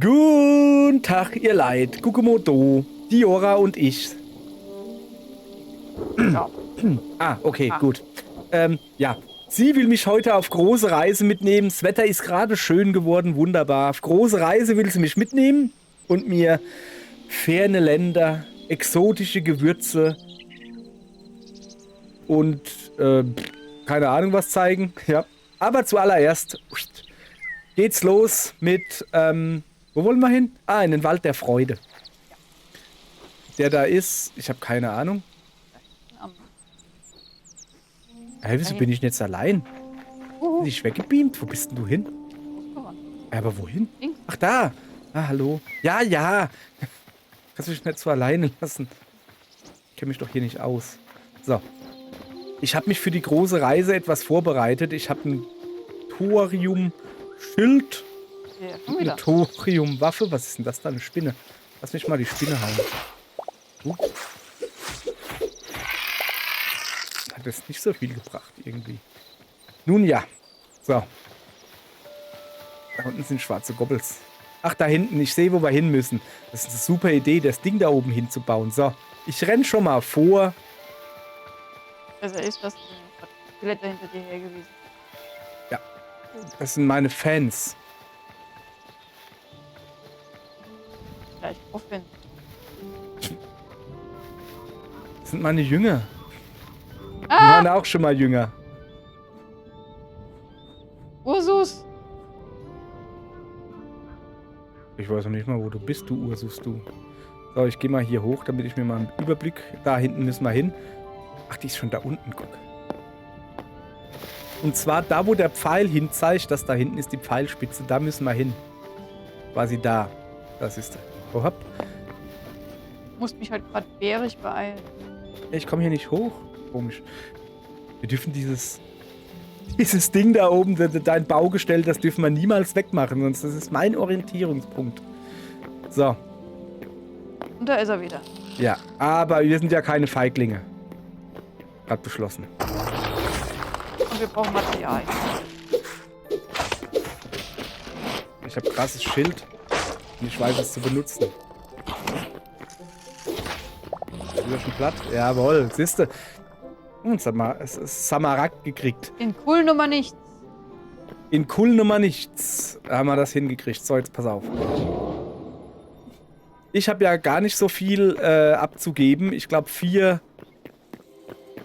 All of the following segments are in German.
Guten Tag, ihr Leid. Gugumodo, Diora und ich. Ja. Okay, gut. Ja. Sie will mich heute auf große Reise mitnehmen. Das Wetter ist gerade schön geworden, wunderbar. Auf große Reise will sie mich mitnehmen und mir ferne Länder, exotische Gewürze und keine Ahnung was zeigen. Ja. Aber zuallererst geht's los mit, wo wollen wir hin? In den Wald der Freude. Der da ist, ich habe keine Ahnung. Wieso bin ich denn jetzt allein? Bin ich weggebeamt? Wo bist denn du hin? Aber wohin? Ach, da. Hallo. Ja. Kannst du mich nicht so alleine lassen? Ich kenne mich doch hier nicht aus. So. Ich habe mich für die große Reise etwas vorbereitet. Ich habe ein Thorium-Schild. Eine Thorium-Waffe. Was ist denn das da? Eine Spinne. Lass mich mal die Spinne hauen. Hat das nicht so viel gebracht, irgendwie. Nun ja. So. Da unten sind schwarze Gobbels. Ach, da hinten. Ich sehe, wo wir hin müssen. Das ist eine super Idee, das Ding da oben hinzubauen. So. Ich renn schon mal vor. Also ist das Skelett hinter dir her gewesen. Ja. Das sind meine Fans. Gleich aufwenden. Das sind meine Jünger. Die waren auch schon mal Jünger. Ursus! Ich weiß noch nicht mal, wo du bist, du Ursus, du. So, ich gehe mal hier hoch, damit ich mir mal einen Überblick... Da hinten müssen wir hin. Ach, die ist schon da unten, guck. Und zwar da, wo der Pfeil hinzeigt, das da hinten ist die Pfeilspitze, da müssen wir hin. Quasi da. Das ist... Oh, hopp. Du musst mich halt gerade bärig beeilen. Ich komme hier nicht hoch. Komisch. Wir dürfen dieses Ding da oben, dein Baugestell, das dürfen wir niemals wegmachen, sonst das ist mein Orientierungspunkt. So. Und da ist er wieder. Ja, aber wir sind ja keine Feiglinge. Gerade beschlossen. Und wir brauchen Material. Ich habe krasses Schild und ich weiß es zu benutzen. Ist wieder schon platt? Jawohl, siehste. Es ist Smaragd gekriegt. In cool Nummer nichts. In cool Nummer nichts haben wir das hingekriegt. So, jetzt pass auf. Ich habe ja gar nicht so viel abzugeben. Ich glaube 4...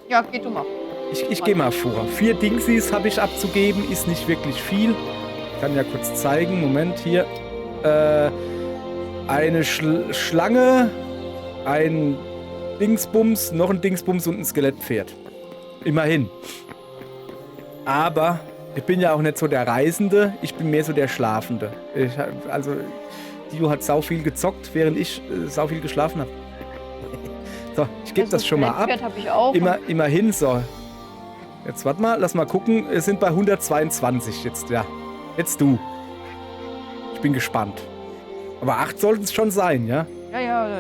Ja, geh du mal. Ich gehe mal vor. 4 Dingsies habe ich abzugeben. Ist nicht wirklich viel. Ich kann ja kurz zeigen. Moment, hier. Eine Schlange, ein Dingsbums, noch ein Dingsbums und ein Skelettpferd. Immerhin. Aber ich bin ja auch nicht so der Reisende, ich bin mehr so der Schlafende. Also, Dio hat sau viel gezockt, während ich sau viel geschlafen habe. So, ich gebe das schon mal ab. Hab ich auch. Immerhin, so. Jetzt warte mal, lass mal gucken. Wir sind bei 122 jetzt, ja. Jetzt du. Ich bin gespannt. Aber 8 sollten es schon sein, ja? Ja.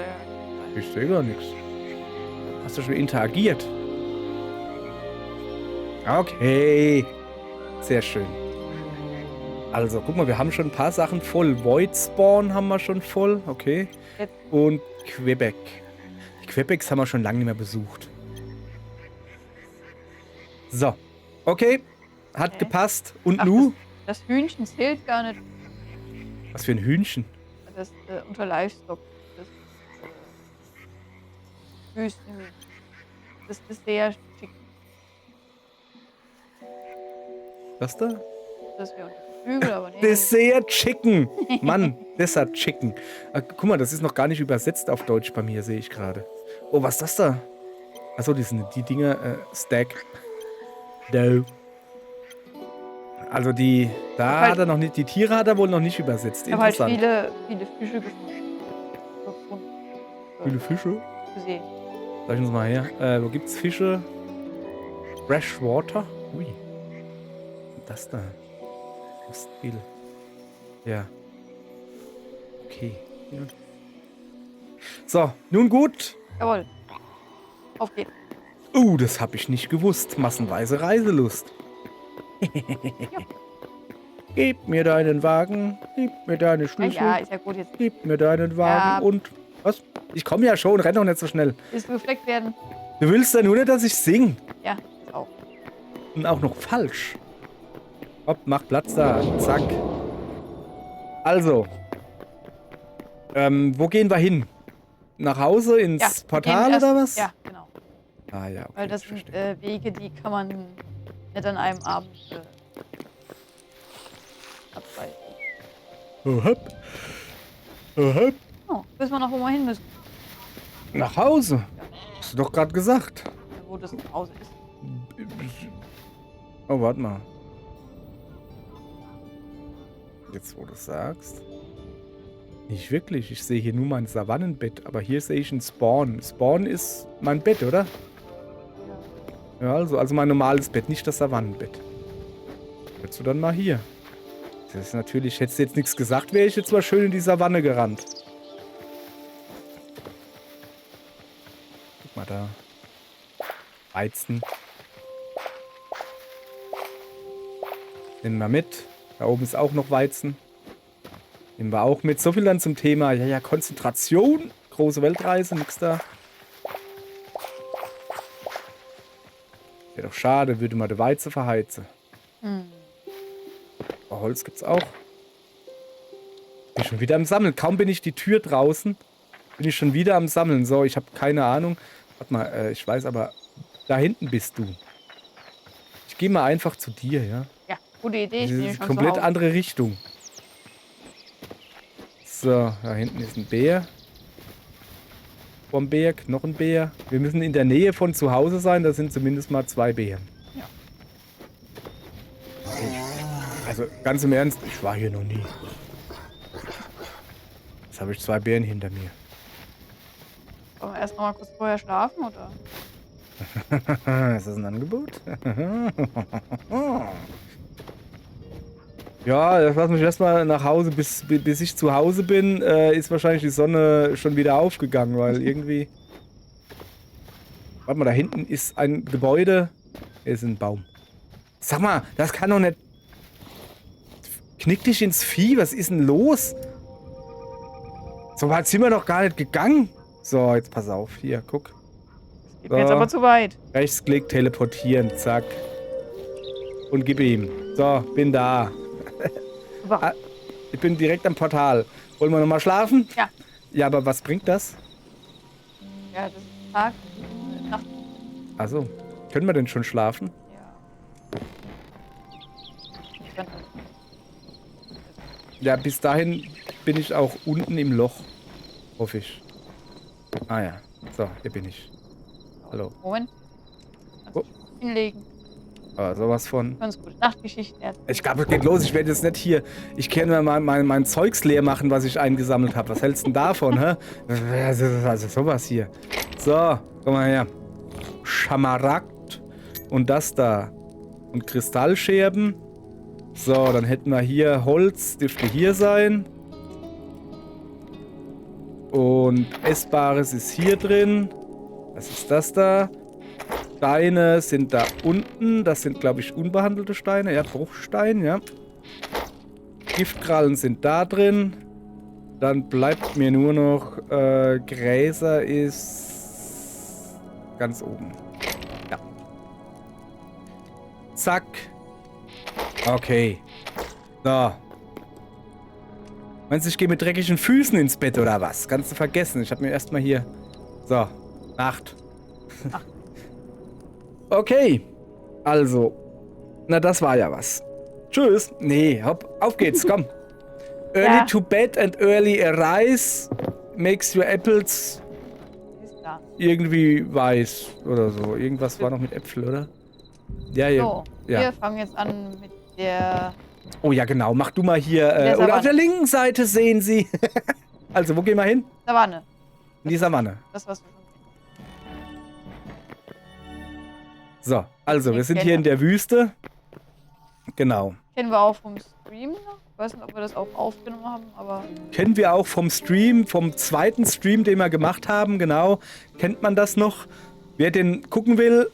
Ich sehe gar nichts. Hast du schon interagiert? Okay. Sehr schön. Also, guck mal, wir haben schon ein paar Sachen voll. Void Spawn haben wir schon voll. Okay. Und Quebec. Die Quebecs haben wir schon lange nicht mehr besucht. So. Okay. Hat gepasst. Und nu? Das Hühnchen zählt gar nicht. Was für ein Hühnchen? Das unter Livestock. Das Wüstenhühnchen. Das ist sehr schick. Was da? Das wäre unter Flügel, aber nee. Dessert Chicken. Mann, Dessert Chicken. Guck mal, das ist noch gar nicht übersetzt auf Deutsch bei mir, sehe ich gerade. Oh, was ist das da? Achso, die Dinger, Stack. No. Also die hat er noch nicht, die Tiere hat er wohl noch nicht übersetzt. Ich habe halt Interessant. viele Fische gefunden. Viele Fische? Gesehen. Sag ich uns mal her. Wo gibt's Fische? Freshwater? Ui. Das da. Das ist viel. Ja. Okay. Ja. So, nun gut. Jawohl. Auf geht's. Das habe ich nicht gewusst. Massenweise Reiselust. Gib mir deinen Wagen, gib mir deine Ja, Schlüssel, ja, ist ja gut jetzt. gib mir deinen Wagen Ja. und... Was? Ich komme ja schon, renn doch nicht so schnell. Willst du gefleckt werden? Du willst ja nur nicht, dass ich sing. Ja, ist auch. Und auch noch falsch. Hopp, mach Platz da. Zack. Also. Wo gehen wir hin? Nach Hause? Ins Ja, wir gehen Portal erst- oder was? Ja, genau. Ah ja, okay. Weil das ich sind verstehe. Wege, die kann man nicht an einem Abend abreißen. Oh, hopp. Oh, hopp. Oh, wissen wir noch, wo wir hin müssen. Nach Hause. Hast du doch gerade gesagt. Ja, wo das zu Hause ist. Oh, warte mal. Jetzt, wo du sagst. Nicht wirklich. Ich sehe hier nur mein Savannenbett. Aber hier sehe ich ein Spawn. Spawn ist mein Bett, oder? Ja. Ja, also mein normales Bett, nicht das Savannenbett. Hättest du dann mal hier. Das ist natürlich, hättest du jetzt nichts gesagt, wäre ich jetzt mal schön in die Savanne gerannt. Guck mal da. Weizen. Nehmen wir mit. Da oben ist auch noch Weizen. Nehmen wir auch mit. So viel dann zum Thema. Ja, ja, Konzentration. Große Weltreise, nix da. Wäre doch schade, würde mal die Weizen verheizen. Oh, Holz gibt's auch. Bin schon wieder am Sammeln. Kaum bin ich die Tür draußen, bin ich schon wieder am Sammeln. So, ich habe keine Ahnung. Warte mal, ich weiß aber, da hinten bist du. Ich gehe mal einfach zu dir, ja? Ja, gute Idee. Ich Das bin ja ist schon eine komplett zu Hause. andere Richtung. So, da hinten ist ein Bär. Vom Berg, noch ein Bär. Wir müssen in der Nähe von zu Hause sein, da sind zumindest mal 2 Bären. Ja. Also ganz im Ernst, ich war hier noch nie. Jetzt habe ich 2 Bären hinter mir. Wollen wir erst noch mal kurz vorher schlafen, oder? Ist das ein Angebot? Ja, das lass mich erstmal nach Hause, bis ich zu Hause bin, ist wahrscheinlich die Sonne schon wieder aufgegangen, weil irgendwie... Warte mal, da hinten ist ein Gebäude. Hier ist ein Baum. Sag mal, das kann doch nicht... Knick dich ins Vieh, was ist denn los? So weit sind wir noch gar nicht gegangen. So, jetzt pass auf. Hier, guck. Geht mir jetzt aber zu weit. Rechtsklick, teleportieren, zack. Und gib ihm. So, bin da. Super. Ah, ich bin direkt am Portal. Wollen wir nochmal schlafen? Ja. Ja, aber was bringt das? Ja, das ist Tag, Nacht. Also, können wir denn schon schlafen? Ja. Dann- Ja, bis dahin bin ich auch unten im Loch. Hoffe ich. Ah ja. So, hier bin ich. Hallo. Moment. Oh. Hinlegen. Ah, sowas von. Ganz gute Nachtgeschichten erzählen. Ich glaube, es geht los. Ich werde jetzt nicht hier. Ich kann mir mal mein Zeugs leer machen, was ich eingesammelt habe. Was hältst du denn davon, hä? Also sowas hier. So, komm mal her. Schamaragd und das da. Und Kristallscherben. So, dann hätten wir hier Holz, dürfte hier sein. Und Essbares ist hier drin. Was ist das da? Steine sind da unten. Das sind, glaube ich, unbehandelte Steine. Ja, Bruchstein, ja. Giftkrallen sind da drin. Dann bleibt mir nur noch Gräser ist ganz oben. Ja. Zack. Okay. So. Meinst du, ich gehe mit dreckigen Füßen ins Bett oder was? Kannst du vergessen. Ich habe mir erstmal hier... So. Nacht. Okay. Also. Na, das war ja was. Tschüss. Nee, hopp. Auf geht's. Komm. Early Ja. to bed and early arise makes your apples Ist da. irgendwie weiß oder so. Irgendwas war noch mit Äpfel, oder? Ja, ja. So, Ja. wir fangen jetzt an mit der... Oh ja, genau. Mach du mal hier. Der Oder auf Savanne. der linken Seite sehen Sie. Also, wo gehen wir hin? Savanne. In die Savanne. Das, was wir schon So, also, wir Ich sind kenne hier in der Wüste. Genau. kennen wir auch vom Stream noch. Ich weiß nicht, ob wir das auch aufgenommen haben, aber Kennen wir auch vom Stream, vom zweiten Stream, den wir gemacht haben, genau. Kennt man das noch? Wer den gucken will,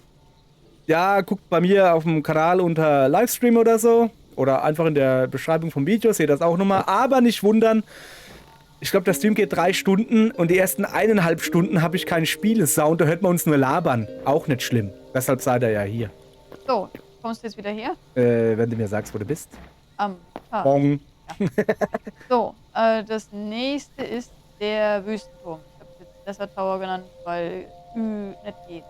ja, guckt bei mir auf dem Kanal unter Livestream oder so. oder einfach in der Beschreibung vom Video, seht ihr das auch nochmal. Aber nicht wundern, ich glaube, der Stream geht 3 Stunden und die ersten 1,5 Stunden habe ich keinen Spielesound, da hört man uns nur labern. Auch nicht schlimm. Deshalb seid ihr ja hier. So, kommst du jetzt wieder her? Wenn du mir sagst, wo du bist. Ja. Bong. So, das nächste ist der Wüstenturm. Ich habe es jetzt Desert Tower genannt, weil Ü nicht geht.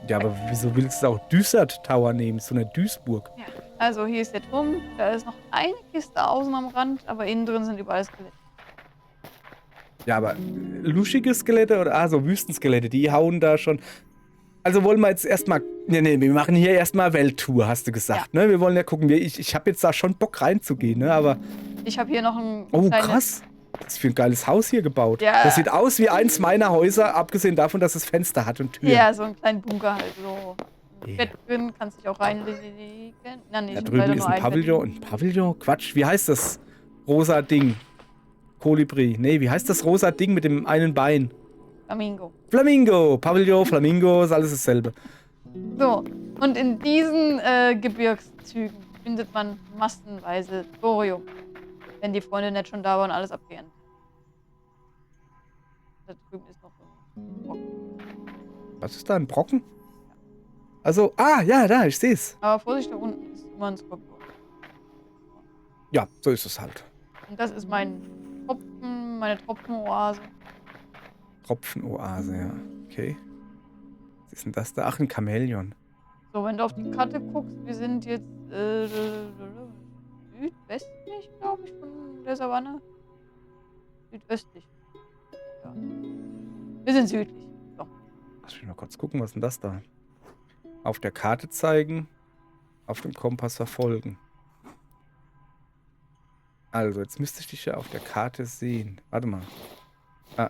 Ja, aber wieso willst du auch Düsert Tower nehmen? So eine Duisburg. Ja. Also hier ist der Turm, da ist noch eine Kiste außen am Rand, aber innen drin sind überall Skelette. Ja, aber luschige Skelette oder so Wüstenskelette, die hauen da schon. Also wollen wir jetzt erstmal. Nee, wir machen hier erstmal Welttour, hast du gesagt, ne? Wir wollen ja gucken. Ich habe jetzt da schon Bock reinzugehen, ne? Aber. Ich habe hier noch ein Oh, kleines... krass. Was ist für ein geiles Haus hier gebaut. Ja. Das sieht aus wie eins meiner Häuser, abgesehen davon, dass es Fenster hat und Türen. Ja, so einen kleinen Bunker halt. So ein Ja. Bett drin, kannst dich auch reinlegen. Na, nee, Da sind drüben leider ist nur ein ein Pavillon. Ein Pavillon? Quatsch, wie heißt das? Rosa Ding. Kolibri. Nee, wie heißt das rosa Ding mit dem einen Bein? Bett. Flamingo. Flamingo. Pavillon, Flamingo, ist alles dasselbe. So, und in diesen Gebirgszügen findet man massenweise Thorium. Wenn die Freunde nicht schon da waren, alles abgeerntet. Da drüben ist noch ein Brocken. Was ist da, ein Brocken? Also, ja, da, ich seh's. Aber Vorsicht, da unten ist immer ein Skorpion. Ja, so ist es halt. Und das ist meine Tropfenoase. Tropfenoase, ja. Okay. Was ist denn das da? Ach, ein Chamäleon. So, wenn du auf die Karte guckst, wir sind jetzt südwestlich, glaube ich, von der Savanne. Südöstlich. Ja. Wir sind südlich. So. Lass mich mal kurz gucken, was ist denn das da? Auf der Karte zeigen, auf dem Kompass verfolgen. Also, jetzt müsste ich dich ja auf der Karte sehen. Warte mal.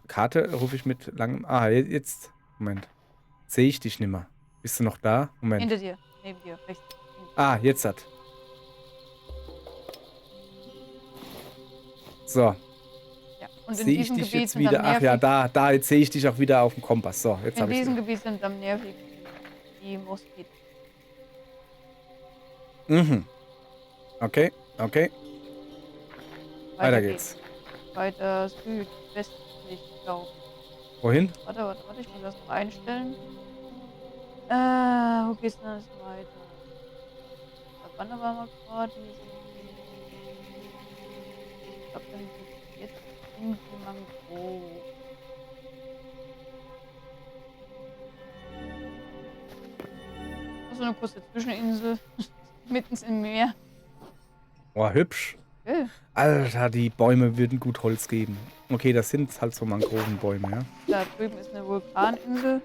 Karte rufe ich mit langem... jetzt. Moment. Sehe ich dich nimmer. Bist du noch da? Moment. Hinter dir, neben dir, rechts. Jetzt hat. So, Ja. Und in sehe ich diesem dich Gebiet jetzt sind wieder. am Ach ja, nervigsten, da, jetzt sehe ich dich auch wieder auf dem Kompass. So, jetzt in habe ich diesem Gebiet sind am nervigsten die Moskiten. Mhm. Okay. Weiter geht's. Weiter südwestlich, glaube ich. Wohin? Warte, ich muss das noch einstellen. Wo geht's denn das weiter? Wann waren wir gerade? Ich glaube, dann geht's jetzt in die Mangrove. So eine kurze Zwischeninsel. Mitten im Meer. Oh, hübsch. Okay. Alter, die Bäume würden gut Holz geben. Okay, das sind halt so Mangrovenbäume, ja. Da drüben ist eine Vulkaninsel,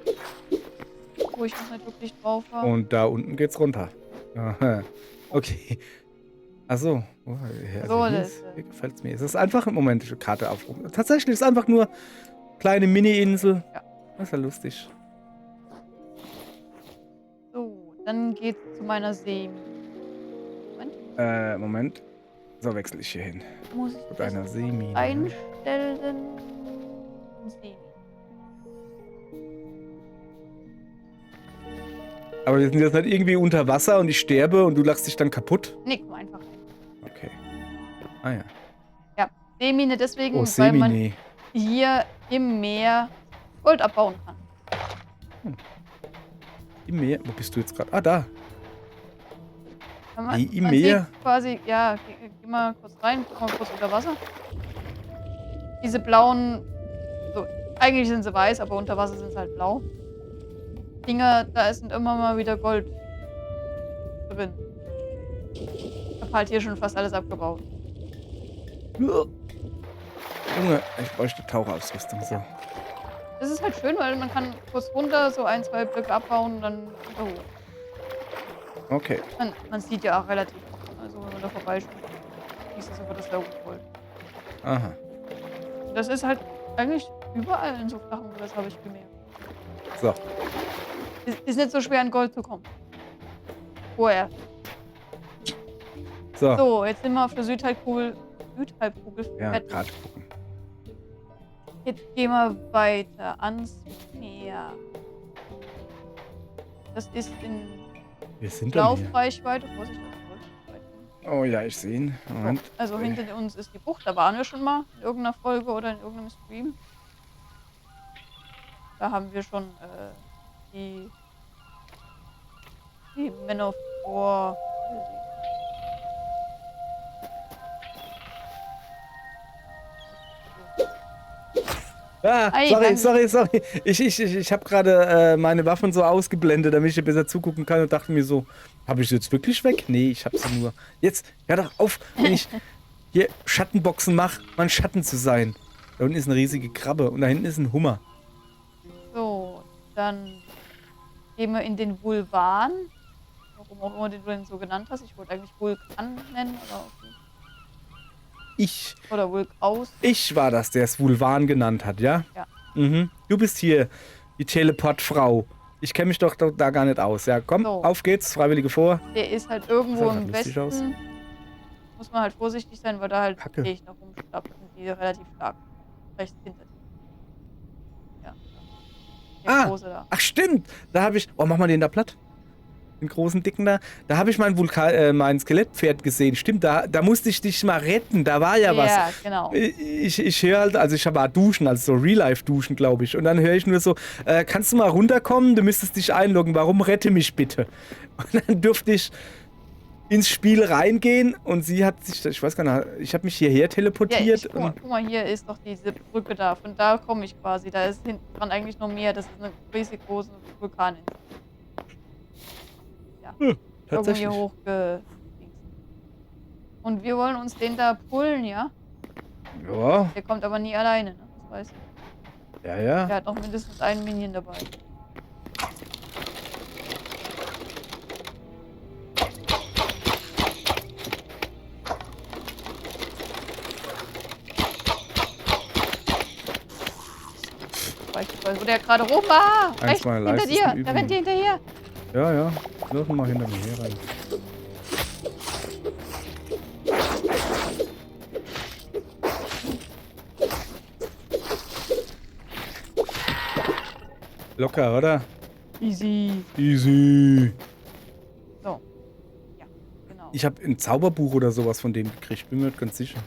wo ich noch nicht wirklich drauf war. Und da unten geht's runter. Aha. Okay. Achso. Oh, So, hier gefällt's mir. Es ist einfach im Moment die Karte aufrufen. Tatsächlich ist es einfach nur kleine Mini-Insel. Ja. Das ist ja lustig. So, dann geht's zu meiner See. Moment. So wechsle ich hier hin. Muss ich Zu das deiner Seemine. einstellen? See. Aber wir sind jetzt nicht irgendwie unter Wasser und ich sterbe und du lachst dich dann kaputt? Nee, komm einfach rein. Okay. Ja. Ja, Seemine deswegen, Oh, weil man Seemine. hier im Meer Gold abbauen kann. Im Meer. Wo bist du jetzt gerade? Da. Wenn Wie im man Meer? sieht quasi, ja, geh mal kurz rein, guck mal kurz unter Wasser. Diese blauen, so, eigentlich sind sie weiß, aber unter Wasser sind sie halt blau. Dinger, da sind immer mal wieder Gold drin. Ich hab halt hier schon fast alles abgebaut. Junge, ich bräuchte Taucherausrüstung. So. Das ist halt schön, weil man kann kurz runter, so 1, 2 Blöcke abbauen und dann wieder hoch. Okay. Man sieht ja auch relativ, also wenn man da vorbeispielt, siehst du sofort das Gold. Aha. Das ist halt eigentlich überall in so flachen Gewässern, habe ich gemerkt. So. Ist nicht so schwer an Gold zu kommen. Vorher. So. So, jetzt sind wir auf der Südhalbkugel Ja, fertig. gerade gucken. Jetzt gehen wir weiter ans Meer. Das ist in Wir sind dann hier. Laufreichweite. Vorsicht, Laufreichweite. Oh ja, ich sehe ihn. Moment. Also hinter uns ist die Bucht. Da waren wir schon mal in irgendeiner Folge oder in irgendeinem Stream. Da haben wir schon die Men of War gesehen. Ah, Ei, sorry. Ich habe gerade meine Waffen so ausgeblendet, damit ich besser zugucken kann und dachte mir so, habe ich sie jetzt wirklich weg? Nee, ich habe sie nur. Jetzt, hör doch auf, wenn ich hier Schattenboxen mache, mein Schatten zu sein. Da unten ist eine riesige Krabbe und da hinten ist ein Hummer. So, dann gehen wir in den Vulvan. Warum auch immer den du den so genannt hast. Ich wollte eigentlich Vulkan nennen, aber okay. Oder Vulkaus. Ich war das, der es Vulvan genannt hat, ja? Ja. Mhm. Du bist hier die Teleportfrau. Ich kenne mich doch da gar nicht aus. Ja, komm, So. auf geht's, Freiwillige vor. Der ist halt irgendwo Das sah im grad lustig Westen. Muss man halt vorsichtig sein, weil da halt Kacke. Gegner rumstapfen, die relativ stark rechts hinter dir. Ja. Der Große da. Ach stimmt, da habe ich, oh mach mal den da platt. Den großen Dicken da. Da habe ich mein Skelettpferd gesehen. Stimmt, da musste ich dich mal retten. Da war ja was. Ja, genau. Ich höre halt, also ich war duschen, also so Real-Life-Duschen, glaube ich. Und dann höre ich nur so, kannst du mal runterkommen? Du müsstest dich einloggen. Warum rette mich bitte? Und dann durfte ich ins Spiel reingehen und sie hat sich, ich weiß gar nicht, ich habe mich hierher teleportiert. Guck mal, hier ist doch diese Brücke da. Von da komme ich quasi. Da ist hinten dran eigentlich noch mehr. Das ist eine riesig große Vulkaninsel. Ja. Irgendwo Tatsächlich. hier hochgedingst. Und wir wollen uns den da pullen, ja? Ja, Der kommt aber nie alleine, ne? Das weiß ich. ja. Der hat noch mindestens einen Minion dabei. Wo der gerade rum war! Eins Rechts, meiner hinter dir! leisesten Da rennt dir hinterher! Ja. Lass mal hinter mir her rein. Locker, oder? Easy. Easy. So. Ja, genau. Ich habe ein Zauberbuch oder sowas von dem gekriegt. Bin mir nicht ganz sicher.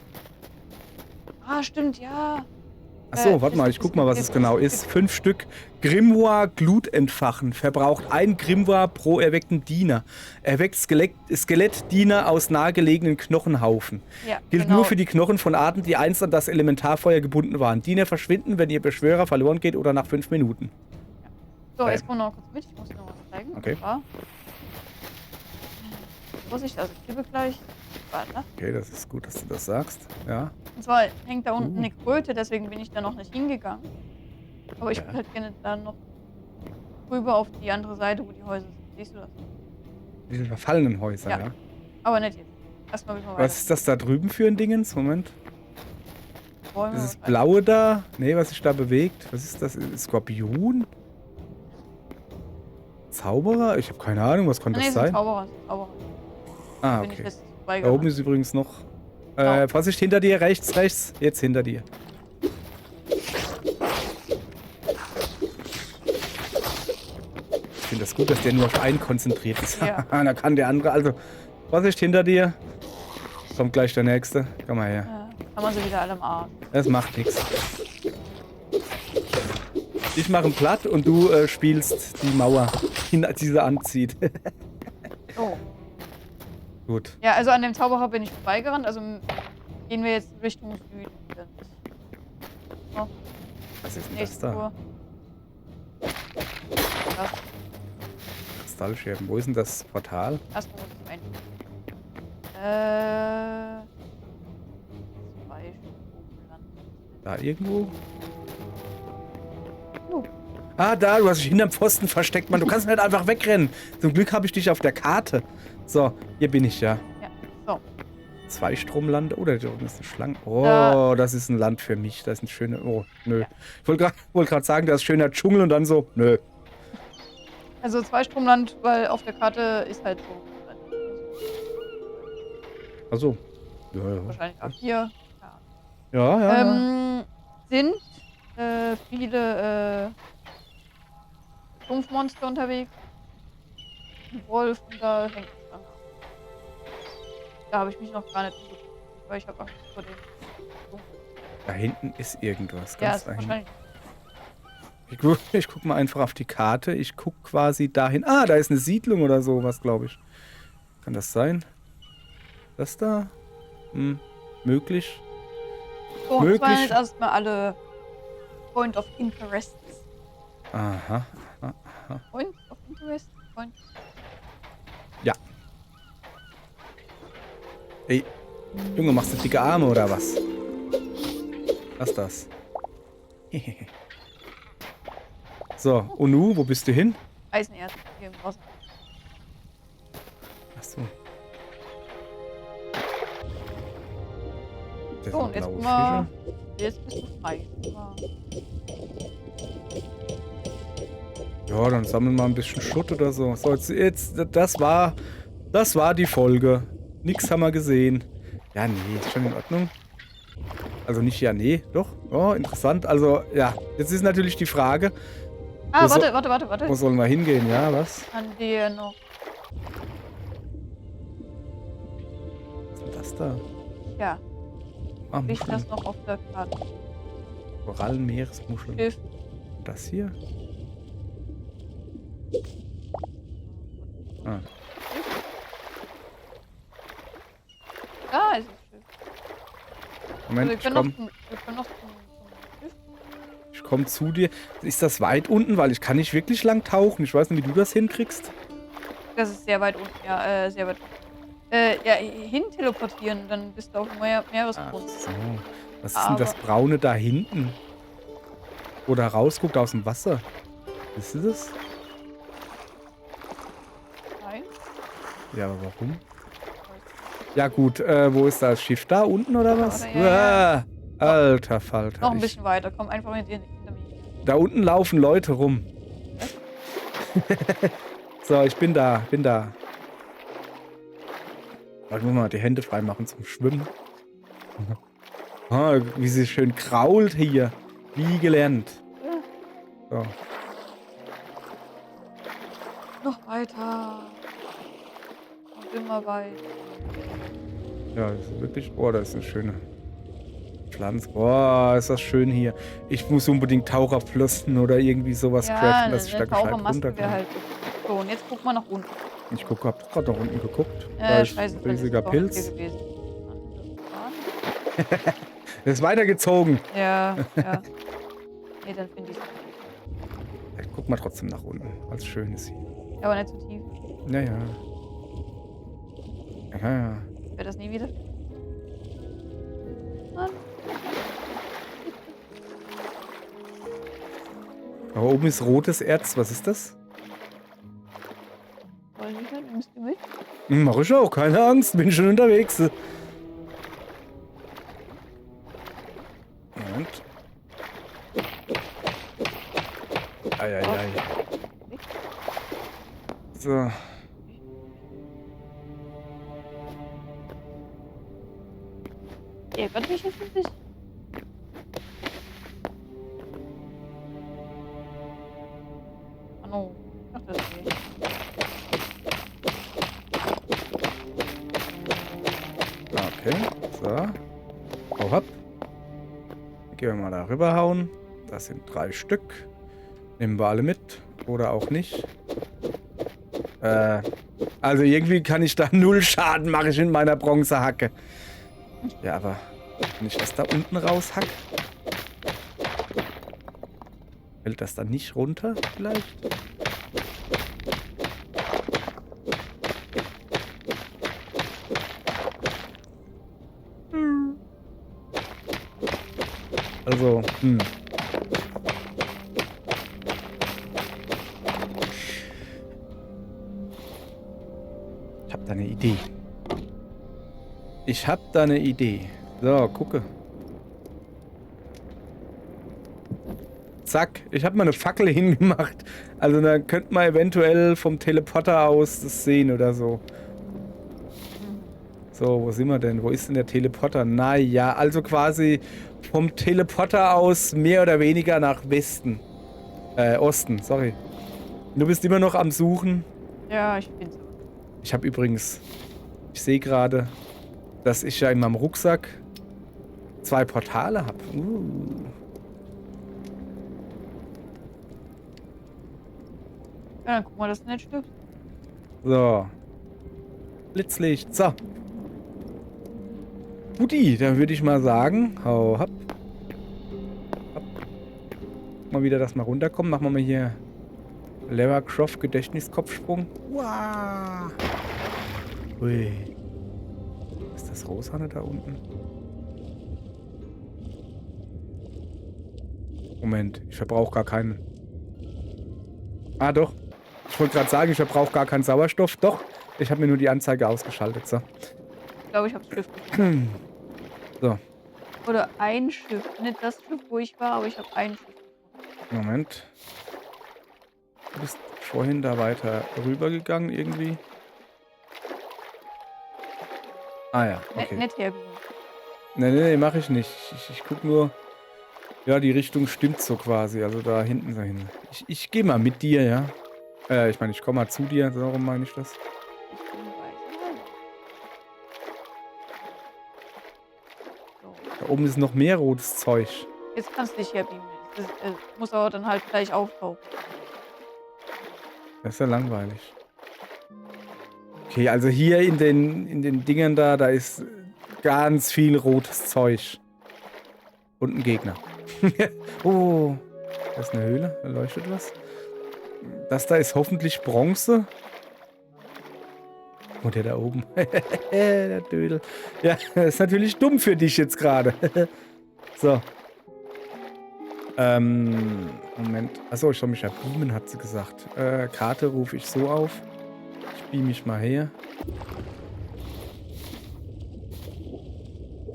Ah, stimmt, ja. Achso, warte mal, ich guck mal, was es genau ist. 5 Stück Grimoire Glut entfachen. Verbraucht ein Grimoire pro erweckten Diener. Erweckt Skelettdiener aus nahegelegenen Knochenhaufen. Ja, Gilt genau. nur für die Knochen von Arten, die einst an das Elementarfeuer gebunden waren. Diener verschwinden, wenn ihr Beschwörer verloren geht oder nach 5 Minuten. So, jetzt komm noch kurz mit. Ich muss noch was zeigen. Okay. Und zwar- Vorsicht, also ich gebe gleich. Warte. Okay, das ist gut, dass du das sagst. Ja. Und zwar hängt da unten eine Kröte, deswegen bin ich da noch nicht hingegangen. Aber ich Ja. würde halt gerne da noch rüber auf die andere Seite, wo die Häuser sind. Siehst du das? Diese verfallenen Häuser, Ja. ja. Aber nicht jetzt. Erstmal wieder weiter. Was ist das da drüben für ein Dingens? Moment. Bäume Das ist wahrscheinlich. blaue da. Nee, was sich da bewegt. Was ist das? Skorpion? Zauberer? Ich habe keine Ahnung, was konnte Nee, das es ist ein sein? Zauberer. Zauberer. Ah, Bin ich okay. fest Da vorbeigegangen. oben ist übrigens noch. Genau. Vorsicht, hinter dir, rechts. Jetzt hinter dir. Ich finde das gut, dass der nur auf einen konzentriert ist. Ja. Da kann der andere. Also, Vorsicht, hinter dir. Kommt gleich der nächste. Komm mal her. Ja, haben wir sie wieder alle im Arsch. Das macht nichts. Ich mache einen Platt und du spielst die Mauer, die sie anzieht. So. Gut. Ja, also an dem Zauberer bin ich vorbeigerannt. Also gehen wir jetzt Richtung Süden. So, Was ist denn das nächste da? Tour. Ja, Kristallscherben. Wo ist denn das Portal? erstmal muss ich rein. Zwei Stufen landen. Da irgendwo? Oh. Ah, da, du hast dich hinterm Pfosten versteckt, Mann. Du kannst nicht einfach wegrennen. Zum Glück habe ich dich auf der Karte. So, hier bin ich ja. Ja, so. Zweistromland. Oh, da drüben ist eine Schlange. Oh, Da- das ist ein Land für mich. Das ist ein schöner. Oh, nö. Ja. Ich wollte gerade sagen, das ist schöner Dschungel und dann so. Nö. Also Zweistromland, weil auf der Karte ist halt so. Achso. Ja. Wahrscheinlich auch hier. Ja. Ja. Sind viele Sumpfmonster unterwegs. ein Wolf und da hängt eine Schlange. Da habe ich mich noch gar nicht geguckt, weil ich habe Angst vor dem Dunkel. Da hinten ist irgendwas. Ja, Ganz ist da hinten. wahrscheinlich. Ich guck mal einfach auf die Karte. Ich guck quasi dahin. Ah, da ist eine Siedlung oder sowas, glaube ich. Kann das sein? Das da? Möglich. So, das waren Möglich. jetzt erstmal alle Point of Interests. Aha. Point of Interest? Point. Ja. Ey, Junge, machst du dicke Arme oder was? Was ist das? So, und nu, wo bist du hin? Eisenerz hier im Wasser. Ach so. Das So, sind und jetzt blaue guck mal. Fische. Jetzt bist du frei. Ja, dann sammeln wir ein bisschen Schutt oder so. So, jetzt das war die Folge. Nix haben wir gesehen. Ja, nee, ist schon in Ordnung. Also nicht ja, nee, doch. Oh, interessant. Also, ja, jetzt ist natürlich die Frage, Ah, Wo so- warte. wo sollen wir hingehen? Ja, was? An dir noch. Was ist denn das da? Ja, Ah, liegt Muscheln. das noch auf der Karte. Korallen, Meeresmuscheln. Schiff. Das hier? Ah. Da ist das Schiff. Moment, wir ich können noch zum Schiff. komm zu dir. Ist das weit unten? Weil ich kann nicht wirklich lang tauchen. Ich weiß nicht, wie du das hinkriegst. Das ist sehr weit unten, ja, sehr weit unten. Ja, hin teleportieren, dann bist du auf dem Ach Meeresgrund. so. Was ist denn das Braune da hinten? Wo da rausguckt aus dem Wasser? Ist das? Nein? Ja, aber warum? Ja gut, wo ist das Schiff? Da unten oder was? oder? Ja. Alter Falter. Noch ein bisschen weiter, komm einfach hinter mir. Da unten laufen Leute rum. So, ich bin da. Ich muss mal die Hände frei machen zum Schwimmen. Ah, wie sie schön krault hier. Wie gelernt. So. Noch weiter. Und immer weiter. Ja, das ist wirklich. Oh, das ist eine schöne Pflanze. Oh, ist das schön hier. Ich muss unbedingt Taucherflossen oder irgendwie sowas craften, dass ich da eine gescheit Tauchermaske runter wäre kann. halt. So, und jetzt guck mal nach unten. Ich hab gerade nach unten geguckt. Da ist Scheiße, ein dann ist riesiger es doch Pilz. hier gewesen. Der ist weitergezogen. Ja. Nee, dann finde ich es. Ich guck mal trotzdem nach unten, weil es schön ist hier. Ja, aber nicht zu tief. Ja. Wäre das nie wieder? Mann. Da oben ist rotes Erz. Was ist das? Wollen wir dann? Nimmst du mit? Mach ich auch, keine Angst, bin schon unterwegs. Moment. Eieiei. So. Ja, Gott, mich jetzt ein bisschen. Oh, ach, das ist nicht. Okay, so. Hau ab. Gehen wir mal da rüberhauen. Das sind 3 Stück. Nehmen wir alle mit. Oder auch nicht. Also irgendwie kann ich da 0 Schaden mache ich in meiner Bronzehacke. Ja, aber wenn ich das da unten raushack, fällt das dann nicht runter vielleicht? Also, Ich hab da eine Idee. So, gucke. Zack, ich habe mal eine Fackel hingemacht. Also da könnte man eventuell vom Teleporter aus das sehen oder so. So, wo sind wir denn? Wo ist denn der Teleporter? Naja, also quasi vom Teleporter aus mehr oder weniger nach Westen. Osten, sorry. Du bist immer noch am Suchen. Ja, ich bin's. Ich habe übrigens, ich sehe gerade, dass ich ja in meinem Rucksack 2 Portale habe. Ja, dann gucken wir, dass du nicht stirbst. So. Blitzlicht. So. Guti, dann würde ich mal sagen, hau hopp. Hopp. Mal wieder, dass wir runterkommen. Machen wir mal hier Lara Croft Gedächtniskopfsprung. Wow. Ui. Ist das Rosane da unten? Moment, ich verbrauche gar keinen. Ah, doch. Ich wollte gerade sagen, ich verbrauche gar keinen Sauerstoff. Doch, ich habe mir nur die Anzeige ausgeschaltet. So. Ich glaube, ich habe das Schiff gefunden. So, Oder ein Schiff. Nicht das Schiff, wo ich war, aber ich habe ein Schiff gefunden. Moment. Du bist vorhin da weiter rübergegangen irgendwie. Ah ja, okay. Nicht herbiegen. Nee, mache ich nicht. Ich gucke nur. Ja, die Richtung stimmt so quasi. Also da hinten dahin. Ich gehe mal mit dir, ja. Ich meine, ich komme mal zu dir. So rum meine ich das. Ich bin weiß. So. Da oben ist noch mehr rotes Zeug. Jetzt kannst du dich herbiegen. Das muss aber dann halt gleich auftauchen. Das ist ja langweilig. Okay, also hier in den Dingern da ist ganz viel rotes Zeug. Und ein Gegner. Oh, da ist eine Höhle. Da leuchtet was. Das da ist hoffentlich Bronze. Oh, der da oben. Der Dödel. Ja, das ist natürlich dumm für dich jetzt gerade. So. Moment. Achso, ich soll mich ja beamen, hat sie gesagt. Karte rufe ich so auf. Ich beam mich mal her.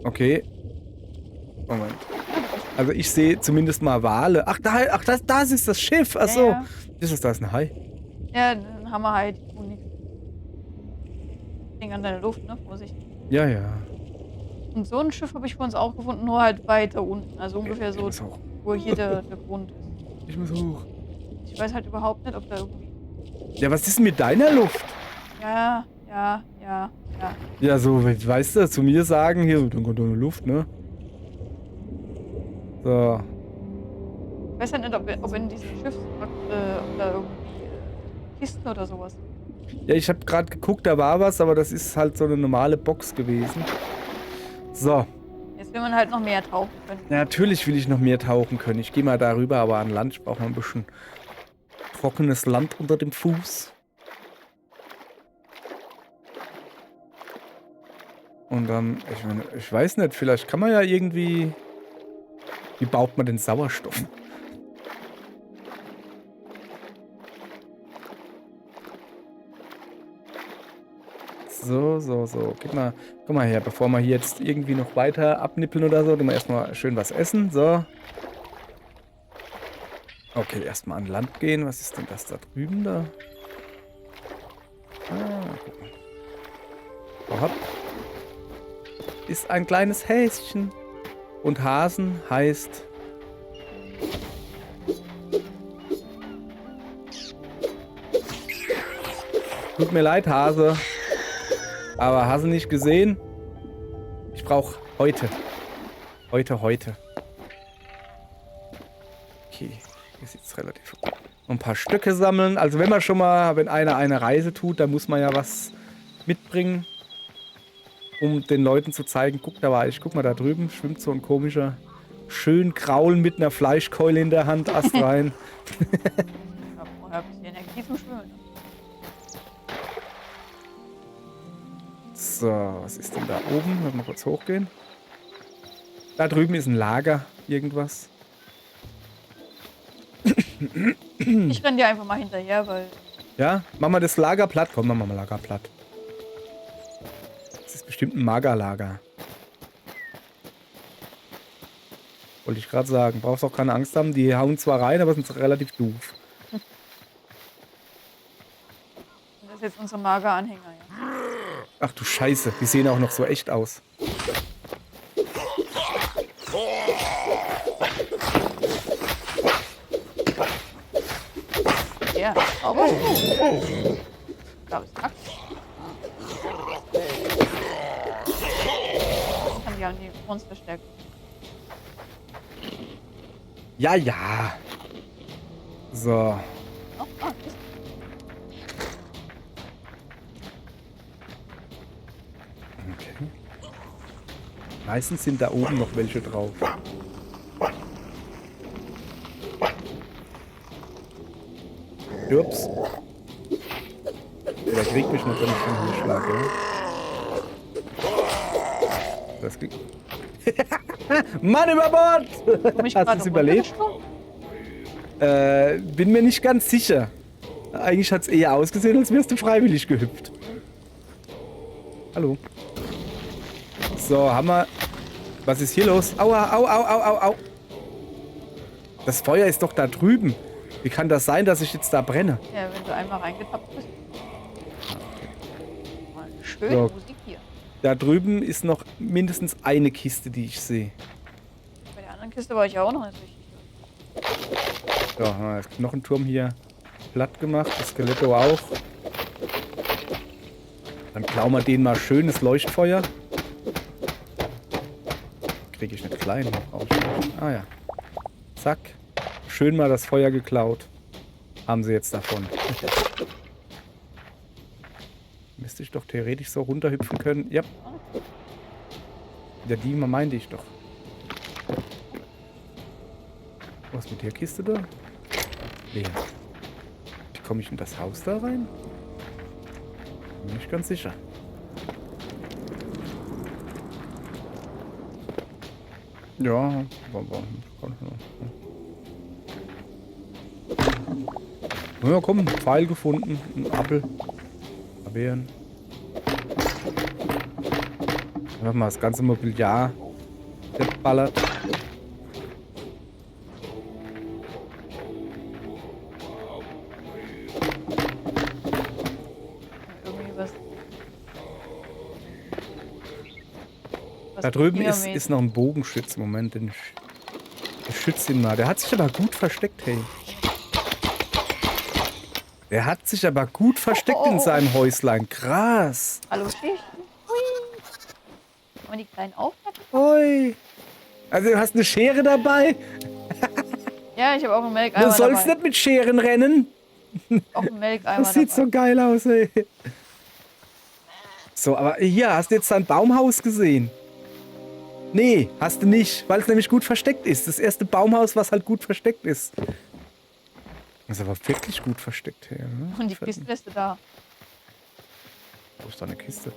Okay. Moment. Also ich sehe zumindest mal Wale. Ach, das ist das Schiff. Achso. Ja. Das ist ein Hai. Ja, ein Hammerhai, die tun nichts. Ding an deiner Luft, ne? Vorsicht. Ja, ja. Und so ein Schiff habe ich für uns auch gefunden, nur halt weiter unten. Also ungefähr so, muss hoch. wo hier der Grund ist. Ich muss hoch. Ich weiß halt überhaupt nicht, ob da irgendwie. Ja, was ist denn mit deiner Luft? Ja. Ja, so, weißt du, zu mir sagen, hier, dann kommt doch eine Luft, ne? So. Ich weiß halt nicht, ob in diesem Schiffswrack ob da irgendwie Kisten oder sowas. Ja, ich habe gerade geguckt, da war was, aber das ist halt so eine normale Box gewesen. So. Jetzt will man halt noch mehr tauchen können. Ja, natürlich will ich noch mehr tauchen können. Ich gehe mal darüber, aber an Land. Ich brauche mal ein bisschen trockenes Land unter dem Fuß. Und dann, ich meine, ich weiß nicht, vielleicht kann man ja irgendwie... Wie baut man den Sauerstoff? So. Komm mal her, bevor wir hier jetzt irgendwie noch weiter abnippeln oder so, dann wir erstmal schön was essen. So. Okay, erstmal an Land gehen. Was ist denn das da drüben da? Ah, guck mal. So, hopp. Ist ein kleines Häschen. Und Hasen heißt... Tut mir leid, Hase. Aber hast du nicht gesehen? Ich brauche heute. Heute. Okay, ist jetzt relativ gut. Ein paar Stücke sammeln. Also wenn man schon mal, wenn einer eine Reise tut, dann muss man ja was mitbringen, um den Leuten zu zeigen, guck, da war ich. Guck mal, da drüben schwimmt so ein komischer, schön Kraulen mit einer Fleischkeule in der Hand, Ast rein. Aber vorher habe ich die Energie zum Schwimmen. Ne? So, was ist denn da oben? Lass mal kurz hochgehen. Da drüben ist ein Lager, irgendwas. Ich renne dir einfach mal hinterher, weil... Ja, mach mal das Lager platt. Komm, mach mal Lager platt. Das ist bestimmt ein Magerlager. Wollte ich gerade sagen. Brauchst auch keine Angst haben. Die hauen zwar rein, aber sind relativ doof. Das ist jetzt unser Mageranhänger, ja. Ach du Scheiße, die sehen auch noch so echt aus. Ja, aber... haben die Monsterstärke. Ja, ja. So. Oh, ist. Okay. Meistens sind da oben noch welche drauf. Ups. Der kriegt mich natürlich schon Hirschschlag, ja? Das kriegt... Mann, über Bord! Hast du es überlebt? Bin mir nicht ganz sicher. Eigentlich hat es eher ausgesehen, als wärst du freiwillig gehüpft. Hallo. So, haben wir... Was ist hier los? Aua, au, au, au, au, au. Das Feuer ist doch da drüben. Wie kann das sein, dass ich jetzt da brenne? Ja, wenn du einmal reingetappt bist. Mal schön So. Musik hier. Da drüben ist noch mindestens eine Kiste, die ich sehe. Bei der anderen Kiste war ich ja auch noch nicht richtig. So, haben wir das Knochenturm hier platt gemacht. Das Skeletto auch. Dann klauen wir denen mal schönes Leuchtfeuer. Kriege ich nicht klein. Ah ja. Zack. Schön mal das Feuer geklaut. Haben sie jetzt davon. Müsste ich doch theoretisch so runterhüpfen können. Ja. Ja, die meinte ich doch. Was mit der Kiste da? Nee. Wie komme ich in das Haus da rein? Bin nicht ganz sicher. Ja, ja, komm, Pfeil gefunden, ein Apfel. Beeren. Einfach mal das ganze Mobiliar wegballert. Irgendwie was Da drüben ist noch ein Bogenschütz. Moment, ich schütze ihn mal. Der hat sich aber gut versteckt, hey. Der hat sich aber gut versteckt in seinem Häuslein. Krass. Hallo Fisch. Hui. Kann man die kleinen aufpacken? Ui. Also du hast eine Schere dabei? Ja, ich habe auch einen Melkeimer Du sollst dabei. nicht mit Scheren rennen. Auch einen Melkeimer Das sieht dabei. so geil aus, ey. So, aber hier, hast du jetzt dein Baumhaus gesehen? Nee, hast du nicht, weil es nämlich gut versteckt ist. Das erste Baumhaus, was halt gut versteckt ist. Das ist aber wirklich gut versteckt hier. Ne? Und die Kiste lässt du da. Wo ist da eine Kiste?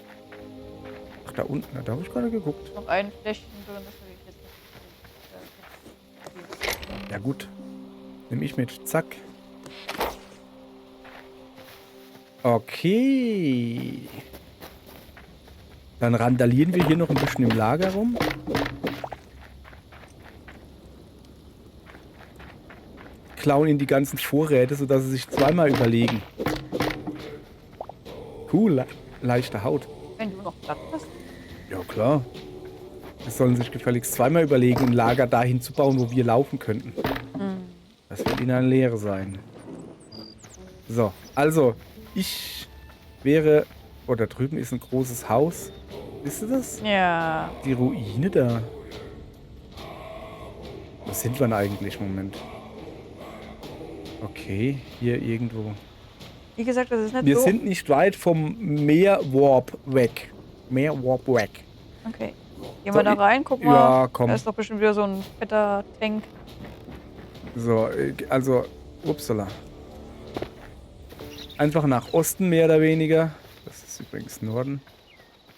Ach, da unten. Na, da habe ich gerade geguckt. Noch ein Fläschchen drin, das habe ich jetzt nicht. Ja gut. Nimm ich mit. Zack. Okay. Dann randalieren wir hier noch ein bisschen im Lager rum. Klauen ihnen die ganzen Vorräte, sodass sie sich zweimal überlegen. Cool, leichte Haut. Wenn du noch Platz hast. Ja, klar. Sie sollen sich gefälligst zweimal überlegen, ein Lager dahin zu bauen, wo wir laufen könnten. Das wird ihnen eine Lehre sein. So, also, ich wäre... Oh, da drüben ist ein großes Haus. Siehst du das? Ja. Die Ruine da. Wo sind wir denn eigentlich? Moment. Okay, hier irgendwo. Wie gesagt, das ist nicht Wir so. sind nicht weit vom Meerwarp weg. Meerwarp weg. Okay. Gehen So, wir da rein, guck mal. Ja, komm. Da ist doch bestimmt wieder so ein fetter Tank. So, also, upsala. Einfach nach Osten mehr oder weniger. Das ist übrigens Norden.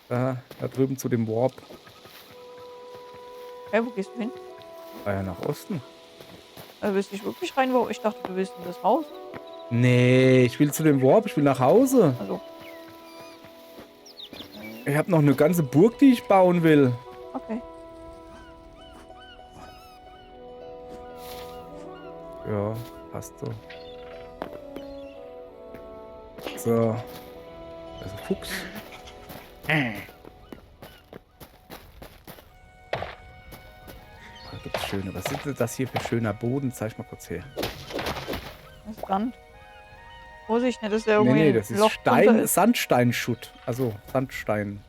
Da drüben zu dem Warp. Hey, wo gehst du hin? Ah ja, nach Osten. Also willst du nicht wirklich rein, wo ich dachte, du willst in das Haus. Nee, ich will zu dem Warp, ich will nach Hause. Also. Ich habe noch eine ganze Burg, die ich bauen will. Okay. Ja, passt so. So. Also Fuchs. Da gibt's schöne. Was ist denn das hier für schöner Boden? Zeig mal kurz her. Das ist Sand. Vorsicht, nicht, dass der irgendwie Nee, ein das ist Loch drunter Stein, Sandsteinschutt. Also Sandstein.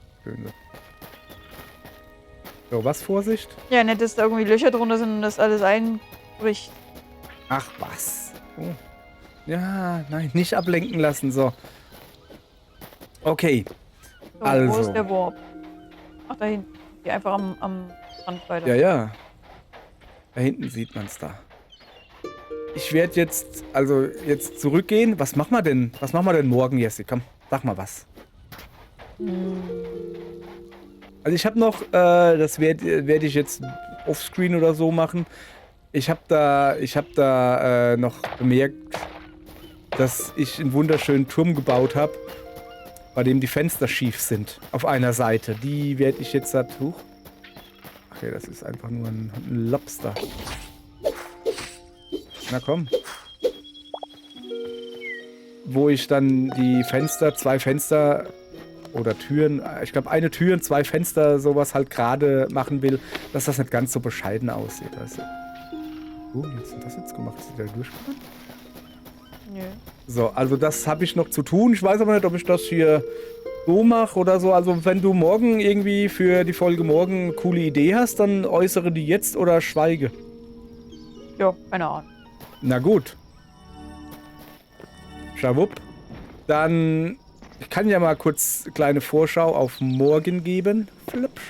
So, was Vorsicht? Ja, nicht, dass da irgendwie Löcher drunter sind und das alles einbricht. Ach, was? Oh. Ja, nein, nicht ablenken lassen, so. Okay, So, wo also. ist der Warp? Ach, da hinten. Hier einfach am Rand weiter. Ja, ja. Da hinten sieht man es da. Ich werde jetzt, jetzt zurückgehen. Was machen wir denn? Was machen wir denn morgen, Jessie? Komm, sag mal was. Also ich habe noch, das werd ich jetzt offscreen oder so machen. Ich habe da noch bemerkt, dass ich einen wunderschönen Turm gebaut habe, bei dem die Fenster schief sind auf einer Seite. Die werde ich jetzt da hoch. Okay, das ist einfach nur ein Lobster. Na komm. Wo ich dann die Fenster, 2 Fenster oder Türen, ich glaube eine Tür und 2 Fenster, sowas halt gerade machen will, dass das nicht ganz so bescheiden aussieht. Also. Jetzt hat das jetzt gemacht. Ist die da durchgekommen? Nö. So, also das habe ich noch zu tun. Ich weiß aber nicht, ob ich das hier so mache oder so. Also wenn du morgen irgendwie für die Folge morgen eine coole Idee hast, dann äußere die jetzt oder schweige. Ja, keine Ahnung. Na gut. Schawupp. Dann, ich kann ja mal kurz eine kleine Vorschau auf morgen geben. Flipsch.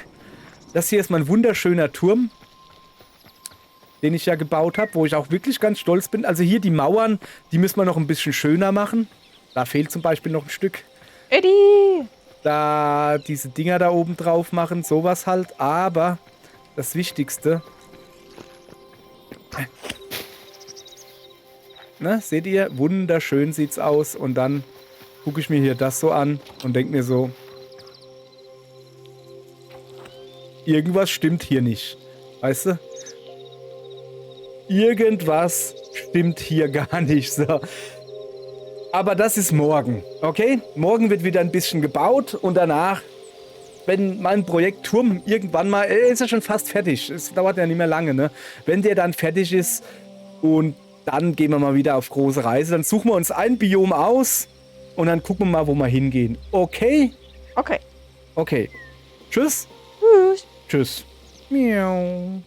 Das hier ist mein wunderschöner Turm, den ich ja gebaut habe, wo ich auch wirklich ganz stolz bin. Also hier die Mauern, die müssen wir noch ein bisschen schöner machen. Da fehlt zum Beispiel noch ein Stück. Eddie! Da diese Dinger da oben drauf machen, sowas halt. Aber das Wichtigste... Ne, seht ihr? Wunderschön sieht's aus. Und dann gucke ich mir hier das so an und denke mir so... Irgendwas stimmt hier nicht. Weißt du? Irgendwas stimmt hier gar nicht. So. Aber das ist morgen, okay? Morgen wird wieder ein bisschen gebaut und danach, wenn mein Projekt Turm irgendwann mal, ist ja schon fast fertig. Es dauert ja nicht mehr lange, ne? Wenn der dann fertig ist und dann gehen wir mal wieder auf große Reise, dann suchen wir uns ein Biom aus und dann gucken wir mal, wo wir hingehen. Okay? Okay. Okay. Tschüss. Tschüss. Tschüss. Miau.